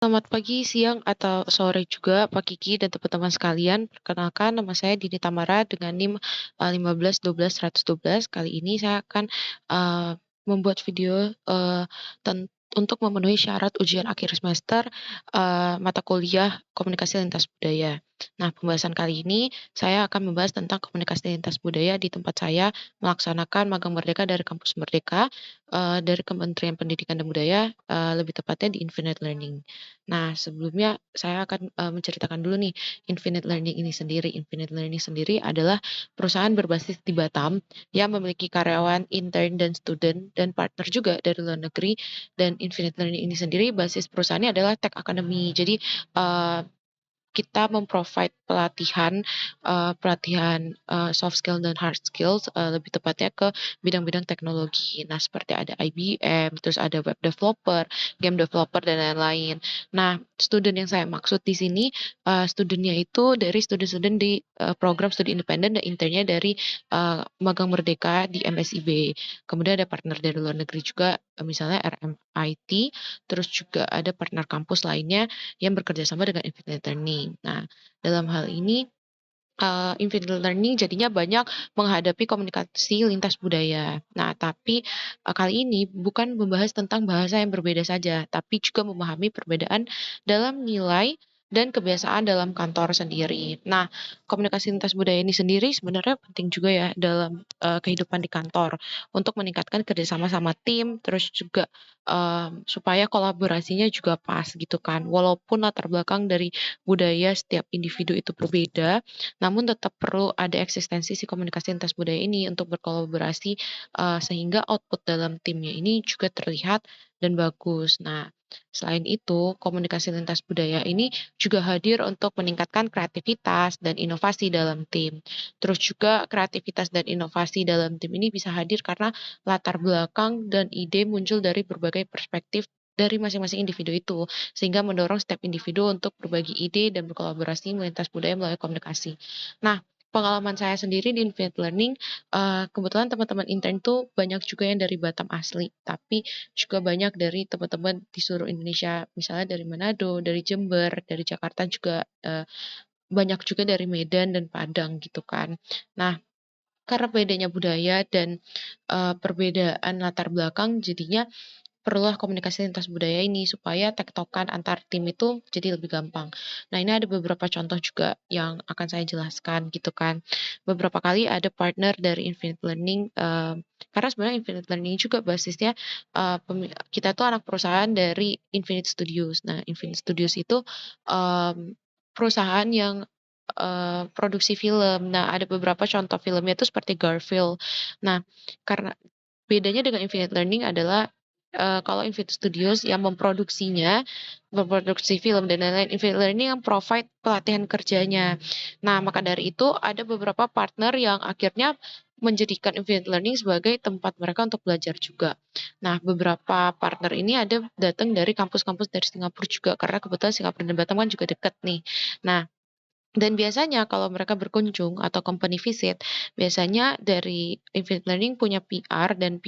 Selamat pagi, siang, atau sore juga Pak Kiki dan teman-teman sekalian. Perkenalkan nama saya Dini Tamara dengan NIM 15 12 112. Kali ini saya akan membuat video untuk memenuhi syarat ujian akhir semester mata kuliah Komunikasi Lintas Budaya. Nah, pembahasan kali ini saya akan membahas tentang komunikasi lintas budaya di tempat saya melaksanakan magang merdeka dari kampus Merdeka dari Kementerian Pendidikan dan Budaya, lebih tepatnya di Infinite Learning. Nah, sebelumnya saya akan, menceritakan dulu nih, Infinite Learning ini sendiri. Infinite Learning sendiri adalah perusahaan berbasis di Batam yang memiliki karyawan, intern, dan student, dan partner juga dari luar negeri. Dan Infinite Learning ini sendiri basis perusahaannya adalah Tech Academy. Jadi, eee kita memprovide pelatihan soft skill dan hard skills, lebih tepatnya ke bidang-bidang teknologi. Nah, seperti ada IBM, terus ada web developer, game developer, dan lain-lain. Nah, student yang saya maksud di sini, student itu dari student-student di, program studi independen dan internnya dari, magang merdeka di MSIB. Kemudian ada partner dari luar negeri juga, misalnya RMIT, terus juga ada partner kampus lainnya yang bekerja sama dengan Infinite Learning. Nah, dalam hal ini, Infinite Learning jadinya banyak menghadapi komunikasi lintas budaya. Nah, tapi, kali ini bukan membahas tentang bahasa yang berbeda saja, tapi juga memahami perbedaan dalam nilai dan kebiasaan dalam kantor sendiri. Nah, komunikasi lintas budaya ini sendiri sebenarnya penting juga ya dalam, kehidupan di kantor untuk meningkatkan kerjasama sama tim, terus juga, supaya kolaborasinya juga pas gitu kan. Walaupun latar belakang dari budaya setiap individu itu berbeda, namun tetap perlu ada eksistensi si komunikasi lintas budaya ini untuk berkolaborasi, sehingga output dalam timnya ini juga terlihat dan bagus. Nah, selain itu, komunikasi lintas budaya ini juga hadir untuk meningkatkan kreativitas dan inovasi dalam tim. Terus juga kreativitas dan inovasi dalam tim ini bisa hadir karena latar belakang dan ide muncul dari berbagai perspektif dari masing-masing individu itu, sehingga mendorong setiap individu untuk berbagi ide dan berkolaborasi melintas budaya melalui komunikasi. Nah, pengalaman saya sendiri di Infinite Learning, kebetulan teman-teman intern tuh banyak juga yang dari Batam asli, tapi juga banyak dari teman-teman di seluruh Indonesia, misalnya dari Manado, dari Jember, dari Jakarta juga, banyak juga dari Medan dan Padang gitu kan. Nah, karena bedanya budaya dan, perbedaan latar belakang jadinya perlulah komunikasi lintas budaya ini supaya tektokan antar tim itu jadi lebih gampang. Nah, ini ada beberapa contoh juga yang akan saya jelaskan gitu kan. Beberapa kali ada partner dari Infinite Learning, karena sebenarnya Infinite Learning juga basisnya, kita tuh anak perusahaan dari Infinite Studios. Nah, Infinite Studios itu, perusahaan yang, produksi film. Nah, ada beberapa contoh filmnya itu seperti Garfield. Nah, karena bedanya dengan Infinite Learning adalah, kalau Infinite Studios yang memproduksi film dan lain-lain, Infinite Learning yang provide pelatihan kerjanya. Nah, maka dari itu ada beberapa partner yang akhirnya menjadikan Infinite Learning sebagai tempat mereka untuk belajar juga. Nah, beberapa partner ini ada datang dari kampus-kampus dari Singapura juga, karena kebetulan Singapura dan Batam kan juga dekat nih. Nah, dan biasanya kalau mereka berkunjung atau company visit, biasanya dari Infinite Learning punya PR dan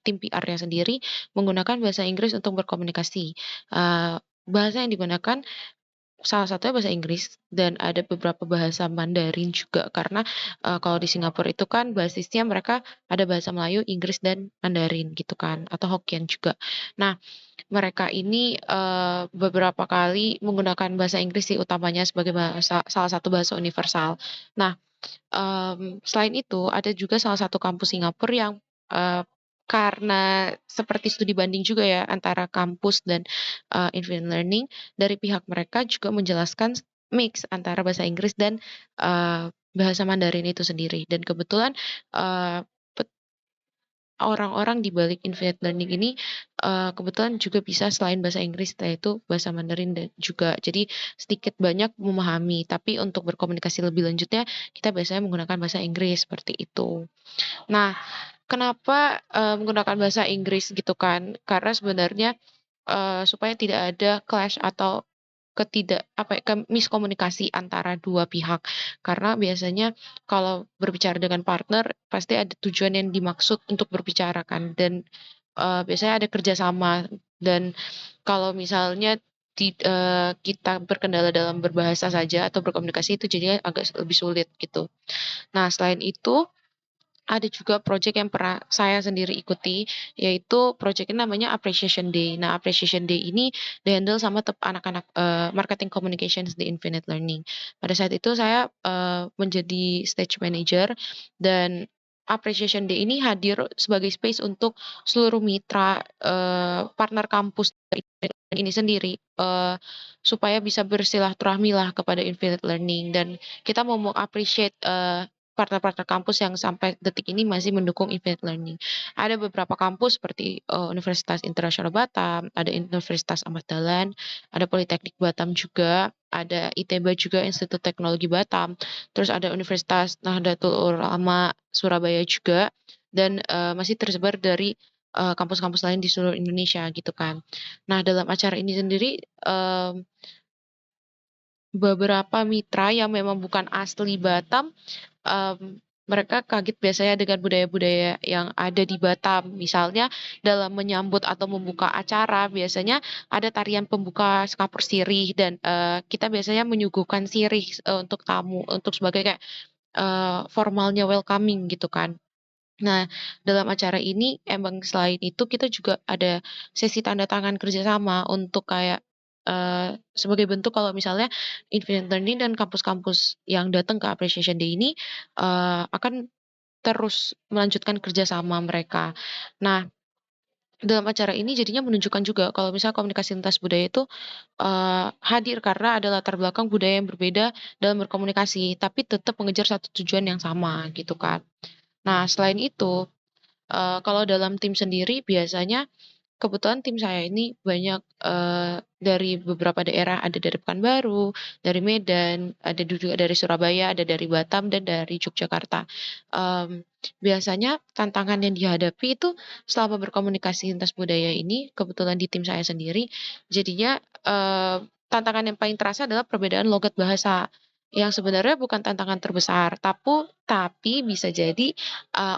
tim PR-nya sendiri menggunakan bahasa Inggris untuk berkomunikasi. Bahasa yang digunakan salah satunya bahasa Inggris dan ada beberapa bahasa Mandarin juga karena, kalau di Singapura itu kan basisnya mereka ada bahasa Melayu, Inggris, dan Mandarin gitu kan atau Hokkien juga. Nah, mereka ini, beberapa kali menggunakan bahasa Inggris sih utamanya sebagai salah satu bahasa universal. Nah, selain itu ada juga salah satu kampus Singapura yang, eee, karena seperti studi banding juga ya antara kampus dan, Infinite Learning, dari pihak mereka juga menjelaskan mix antara bahasa Inggris dan, bahasa Mandarin itu sendiri dan kebetulan, eee, orang-orang di balik Infinite Learning ini, kebetulan juga bisa selain bahasa Inggris, yaitu bahasa Mandarin dan juga jadi sedikit banyak memahami, tapi untuk berkomunikasi lebih lanjutnya, kita biasanya menggunakan bahasa Inggris, seperti itu. Nah, kenapa, menggunakan bahasa Inggris gitu kan, karena sebenarnya, supaya tidak ada clash atau miskomunikasi antara dua pihak. Karena biasanya kalau berbicara dengan partner, pasti ada tujuan yang dimaksud untuk berbicara kan dan, biasanya ada kerjasama dan kalau misalnya kita berkendala dalam berbahasa saja atau berkomunikasi itu jadinya agak lebih sulit gitu. Nah, selain itu ada juga project yang pernah saya sendiri ikuti, yaitu project-nya namanya Appreciation Day. Nah, Appreciation Day ini di-handle sama anak-anak, marketing communications di Infinite Learning. Pada saat itu saya, menjadi stage manager dan Appreciation Day ini hadir sebagai space untuk seluruh mitra, partner kampus dari Infinite Learning ini sendiri, supaya bisa bersilaturahmilah kepada Infinite Learning dan kita mau appreciate partner-partner kampus yang sampai detik ini masih mendukung Infinite Learning. Ada beberapa kampus seperti Universitas Internasional Batam, ada Universitas Ahmad Dahlan, ada Politeknik Batam juga, ada ITB juga Institut Teknologi Batam, terus ada Universitas Nahdlatul Ulama Surabaya juga, dan masih tersebar dari kampus-kampus lain di seluruh Indonesia gitu kan. Nah, dalam acara ini sendiri beberapa mitra yang memang bukan asli Batam, mereka kaget biasanya dengan budaya-budaya yang ada di Batam. Misalnya dalam menyambut atau membuka acara, biasanya ada tarian pembuka Sekapur Sirih dan kita biasanya menyuguhkan sirih untuk tamu, untuk sebagai kayak formalnya welcoming gitu kan. Nah, dalam acara ini emang selain itu kita juga ada sesi tanda tangan kerjasama untuk kayak sebagai bentuk kalau misalnya Infinite Learning dan kampus-kampus yang datang ke Appreciation Day ini akan terus melanjutkan kerjasama mereka. Nah, dalam acara ini jadinya menunjukkan juga kalau misalnya komunikasi lintas budaya itu hadir karena ada latar belakang budaya yang berbeda dalam berkomunikasi, tapi tetap mengejar satu tujuan yang sama gitu kan. Nah, selain itu kalau dalam tim sendiri biasanya kebetulan tim saya ini banyak, dari beberapa daerah, ada dari Pekanbaru, dari Medan, ada juga dari Surabaya, ada dari Batam, dan dari Yogyakarta. Biasanya tantangan yang dihadapi itu selama berkomunikasi lintas budaya ini, kebetulan di tim saya sendiri, jadinya, tantangan yang paling terasa adalah perbedaan logat bahasa, yang sebenarnya bukan tantangan terbesar, tapi bisa jadi,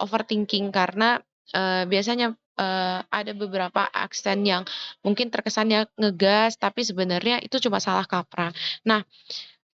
overthinking karena, biasanya ada beberapa aksen yang mungkin terkesannya ngegas, tapi sebenarnya itu cuma salah kaprah. Nah,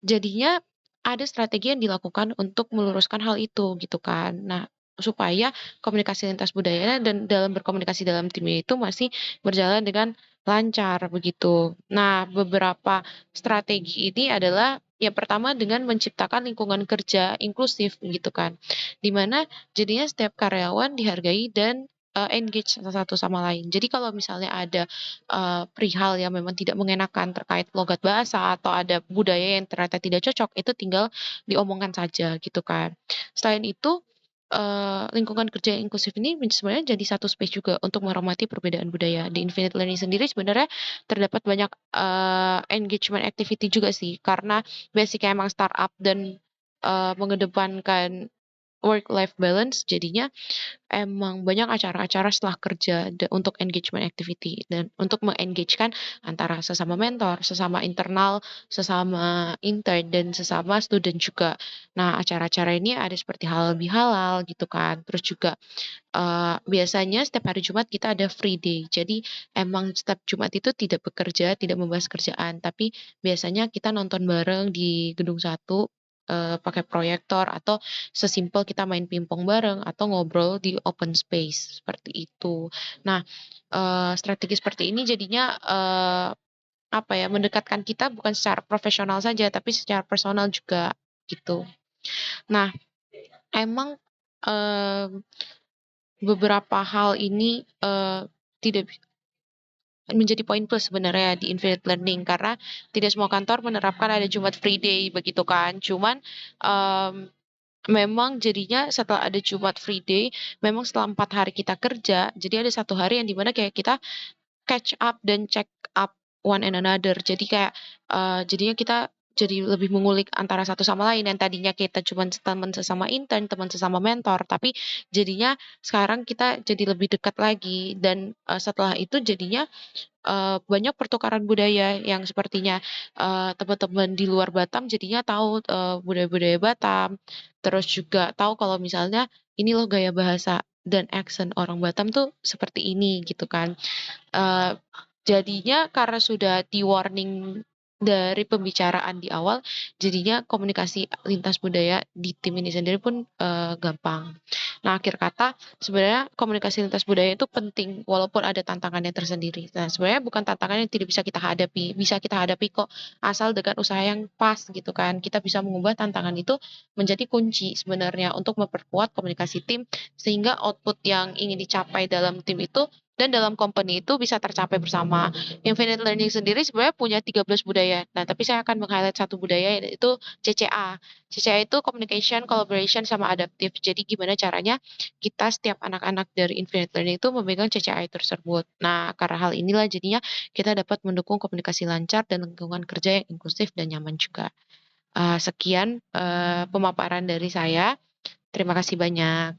jadinya ada strategi yang dilakukan untuk meluruskan hal itu gitu kan. Nah, supaya komunikasi lintas budaya dan dalam berkomunikasi dalam tim itu masih berjalan dengan lancar begitu. Nah, beberapa strategi ini adalah yang pertama dengan menciptakan lingkungan kerja inklusif gitu kan. Di mana jadinya setiap karyawan dihargai dan engage satu sama lain. Jadi kalau misalnya ada perihal yang memang tidak mengenakan terkait logat bahasa atau ada budaya yang ternyata tidak cocok, itu tinggal diomongkan saja gitu kan. Selain itu, lingkungan kerja yang inklusif ini sebenarnya jadi satu space juga untuk menghormati perbedaan budaya. Di Infinite Learning sendiri sebenarnya terdapat banyak engagement activity juga sih, karena basic-nya emang startup dan mengedepankan work life balance, jadinya emang banyak acara-acara setelah kerja untuk engagement activity dan untuk mengengagekan antara sesama mentor, sesama internal, sesama intern, dan sesama student juga. Nah, acara-acara ini ada seperti halal bihalal gitu kan. Terus juga biasanya setiap hari Jumat kita ada free day. Jadi emang setiap Jumat itu tidak bekerja, tidak membahas kerjaan, tapi biasanya kita nonton bareng di gedung satu, pakai proyektor atau sesimpel kita main pingpong bareng atau ngobrol di open space, seperti itu. Nah, strategi seperti ini jadinya, apa ya, mendekatkan kita bukan secara profesional saja, tapi secara personal juga, gitu. Nah, emang, mmm, beberapa hal ini, tidak menjadi poin plus sebenarnya di Infinite Learning karena tidak semua kantor menerapkan ada Jumat Free Day begitu kan. Cuman, mmm, memang jadinya setelah ada Jumat Free Day, memang setelah 4 hari kita kerja, jadi ada satu hari yang dimana kayak kita catch up dan check up one and another. Jadi kayak, jadinya kita jadi lebih mengulik antara satu sama lain yang tadinya kita cuman teman sesama intern, teman sesama mentor, tapi jadinya sekarang kita jadi lebih dekat lagi dan, setelah itu jadinya, banyak pertukaran budaya yang sepertinya, teman-teman di luar Batam jadinya tahu, budaya-budaya Batam, terus juga tahu kalau misalnya ini loh gaya bahasa dan accent orang Batam tuh seperti ini gitu kan. Eee Jadinya karena sudah di-warning dari pembicaraan di awal, jadinya komunikasi lintas budaya di tim ini sendiri pun, gampang. Nah, akhir kata sebenarnya komunikasi lintas budaya itu penting walaupun ada tantangannya tersendiri. Nah, sebenarnya bukan tantangan yang tidak bisa kita hadapi, bisa kita hadapi kok, asal dengan usaha yang pas gitu kan. Kita bisa mengubah tantangan itu menjadi kunci sebenarnya untuk memperkuat komunikasi tim, sehingga output yang ingin dicapai dalam tim itu dan dalam company itu bisa tercapai bersama. Infinite Learning sendiri sebenarnya punya 13 budaya. Nah, tapi saya akan meng-highlight satu budaya yaitu CCA. CCA itu communication, collaboration, sama adaptive. Jadi gimana caranya kita setiap anak-anak dari Infinite Learning itu memegang CCA tersebut. Nah, karena hal inilah jadinya kita dapat mendukung komunikasi lancar dan lingkungan kerja yang inklusif dan nyaman juga. Sekian pemaparan dari saya. Terima kasih banyak.